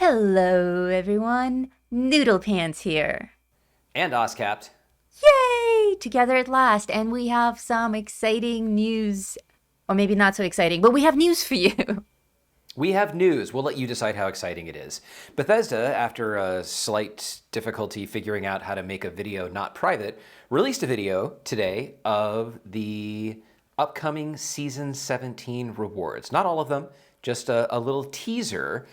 Hello, everyone. Noodle Pants here. And Oscapped. Yay! Together at last, and we have some exciting news. Or maybe not so exciting, but we have news for you. We have news. We'll let you decide how exciting it is. Bethesda, after a slight difficulty figuring out how to make a video not private, released a video today of the upcoming Season 17 rewards. Not all of them, just a little teaser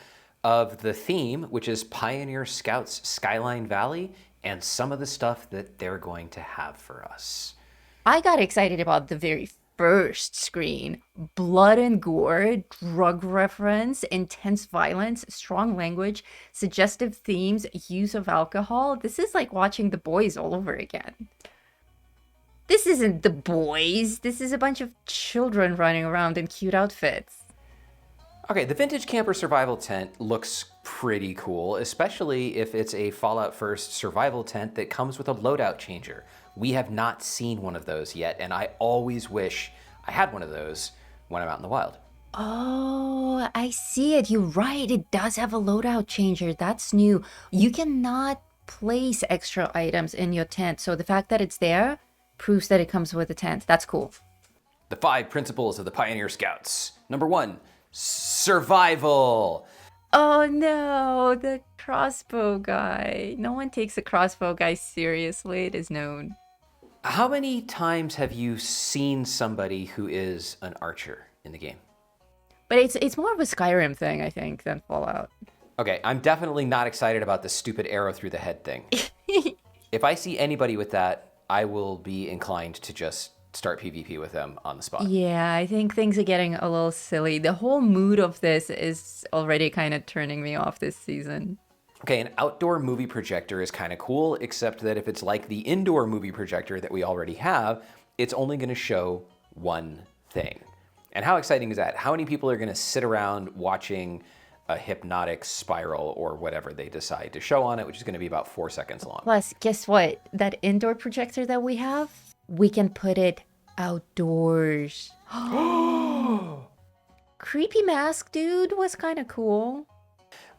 of the theme, which is Pioneer Scouts Skyline Valley, and some of the stuff that they're going to have for us. I got excited about the very first screen. Blood and gore, drug reference, intense violence, strong language, suggestive themes, use of alcohol. This is like watching The Boys all over again. This isn't The Boys. This is a bunch of children running around in cute outfits. Okay, the Vintage Camper Survival Tent looks pretty cool, especially if it's a Fallout First survival tent that comes with a loadout changer. We have not seen one of those yet, and I always wish I had one of those when I'm out in the wild. Oh, I see it. You're right. It does have a loadout changer. That's new. You cannot place extra items in your tent, so the fact that it's there proves that it comes with a tent. That's cool. The 5 principles of the Pioneer Scouts. Number 1, survival. Oh no, the crossbow guy. No one takes the crossbow guy seriously, it is known. How many times have you seen somebody who is an archer in the game? But it's more of a Skyrim thing, I think, than Fallout. Okay, I'm definitely not excited about the stupid arrow through the head thing. If I see anybody with that, I will be inclined to just start PvP with them on the spot. Yeah, I think things are getting a little silly. The whole mood of this is already kind of turning me off this season. Okay, an outdoor movie projector is kind of cool, except that if it's like the indoor movie projector that we already have, it's only going to show one thing. And how exciting is that? How many people are going to sit around watching a hypnotic spiral or whatever they decide to show on it, which is going to be about 4 seconds long? Plus, guess what? That indoor projector that we have, we can put it outdoors. Creepy mask dude was kind of cool.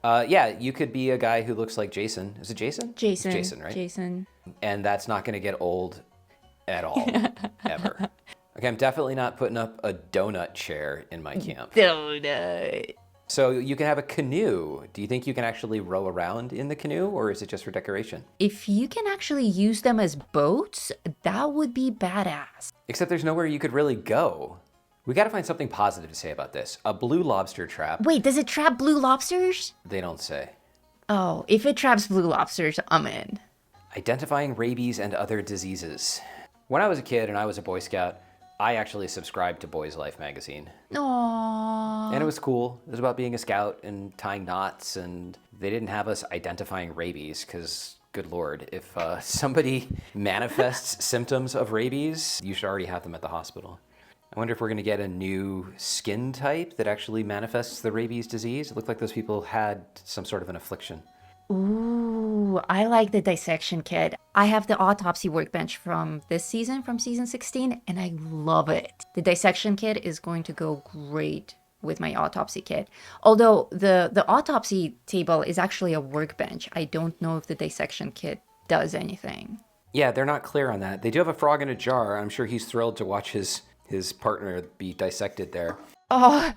Yeah, you could be a guy who looks like Jason. Is it Jason? Jason. It's Jason, right? Jason. And that's not going to get old at all, ever. Okay, I'm definitely not putting up a donut chair in my camp. Donut. So you can have a canoe. Do you think you can actually row around in the canoe, or is it just for decoration? If you can actually use them as boats, that would be badass. Except there's nowhere you could really go. We got to find something positive to say about this. A blue lobster trap. Wait, does it trap blue lobsters? They don't say. Oh, if it traps blue lobsters, I'm in. Identifying rabies and other diseases. When I was a kid and I was a Boy Scout, I actually subscribed to Boys Life magazine. Aww. And it was cool. It was about being a scout and tying knots, and they didn't have us identifying rabies because, good Lord, if somebody manifests symptoms of rabies, you should already have them at the hospital. I wonder if we're going to get a new skin type that actually manifests the rabies disease. It looked like those people had some sort of an affliction. Ooh, I like the dissection kit. I have the autopsy workbench from this season, from season 16, and I love it. The dissection kit is going to go great with my autopsy kit. Although the autopsy table is actually a workbench. I don't know if the dissection kit does anything. Yeah, they're not clear on that. They do have a frog in a jar. I'm sure he's thrilled to watch his partner be dissected there. Oh,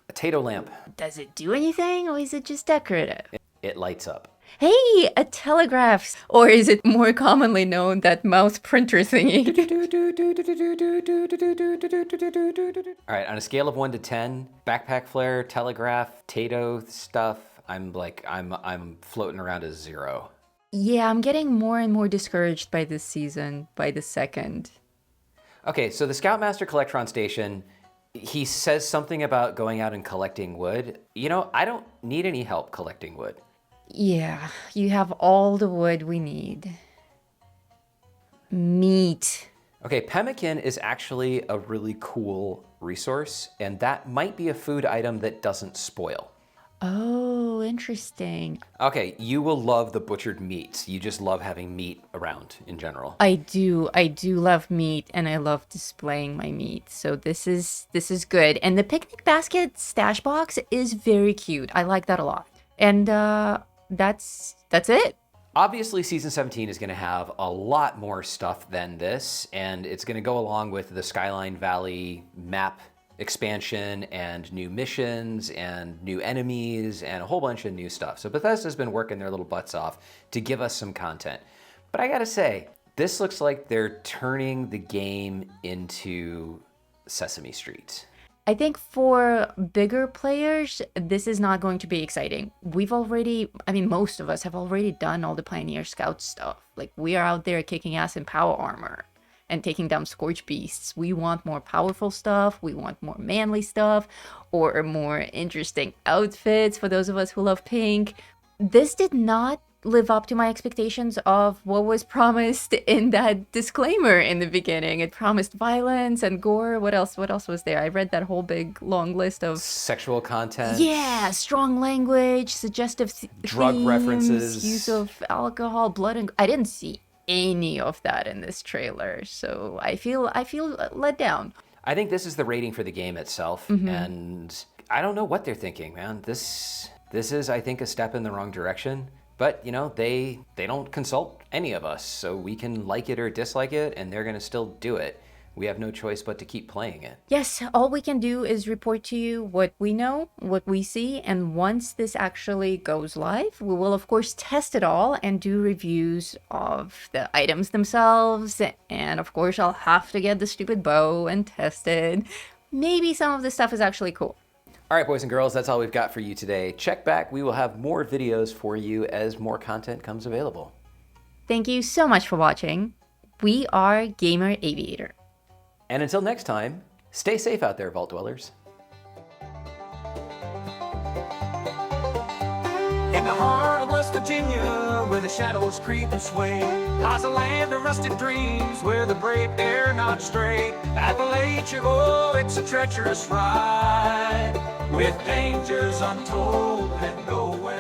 A Tato lamp. does it do anything or is it just decorative? It lights up. Hey, a telegraph! Or is it more commonly known that mouse printer thingy? All right, on a scale of 1 to 10, backpack flare, telegraph, Tato stuff, I'm floating around a 0. Yeah, I'm getting more and more discouraged by this season, by the second. Okay, so the Scoutmaster Collectron Station, he says something about going out and collecting wood. You know, I don't need any help collecting wood. Yeah, you have all the wood we need. Meat. Okay, pemmican is actually a really cool resource, and that might be a food item that doesn't spoil. Oh, interesting. Okay, you will love the butchered meats. You just love having meat around in general. I do love meat, and I love displaying my meat. So this is good. And the picnic basket stash box is very cute. I like that a lot. And that's it. Obviously, Season 17 is going to have a lot more stuff than this, and it's going to go along with the Skyline Valley map expansion and new missions and new enemies and a whole bunch of new stuff. So Bethesda's been working their little butts off to give us some content. But I gotta say, this looks like they're turning the game into Sesame Street. I think for bigger players, this is not going to be exciting. Most of us have already done all the Pioneer Scout stuff. Like, we are out there kicking ass in power armor and taking down Scorch Beasts. We want more powerful stuff, we want more manly stuff, or more interesting outfits for those of us who love pink. This did not live up to my expectations of what was promised in that disclaimer in the beginning. It promised violence and gore. What else was there? I read that whole big long list of sexual content. Yeah, strong language, suggestive drug themes, references, use of alcohol, blood, and I didn't see any of that in this trailer. So I feel let down. I think this is the rating for the game itself, and I don't know what they're thinking, man. This is, I think, a step in the wrong direction. But, you know, they don't consult any of us, so we can like it or dislike it, and they're going to still do it. We have no choice but to keep playing it. Yes, all we can do is report to you what we know, what we see, and once this actually goes live, we will, of course, test it all and do reviews of the items themselves. And, of course, I'll have to get the stupid bow and test it. Maybe some of this stuff is actually cool. All right, boys and girls, that's all we've got for you today. Check back. We will have more videos for you as more content comes available. Thank you so much for watching. We are Gamer Aviator. And until next time, stay safe out there, Vault Dwellers. In the heart of West Virginia, where the shadows creep and sway, lies a land of rusted dreams, where the brave dare not stray. Appalachia, oh, it's a treacherous ride, with dangers untold and nowhere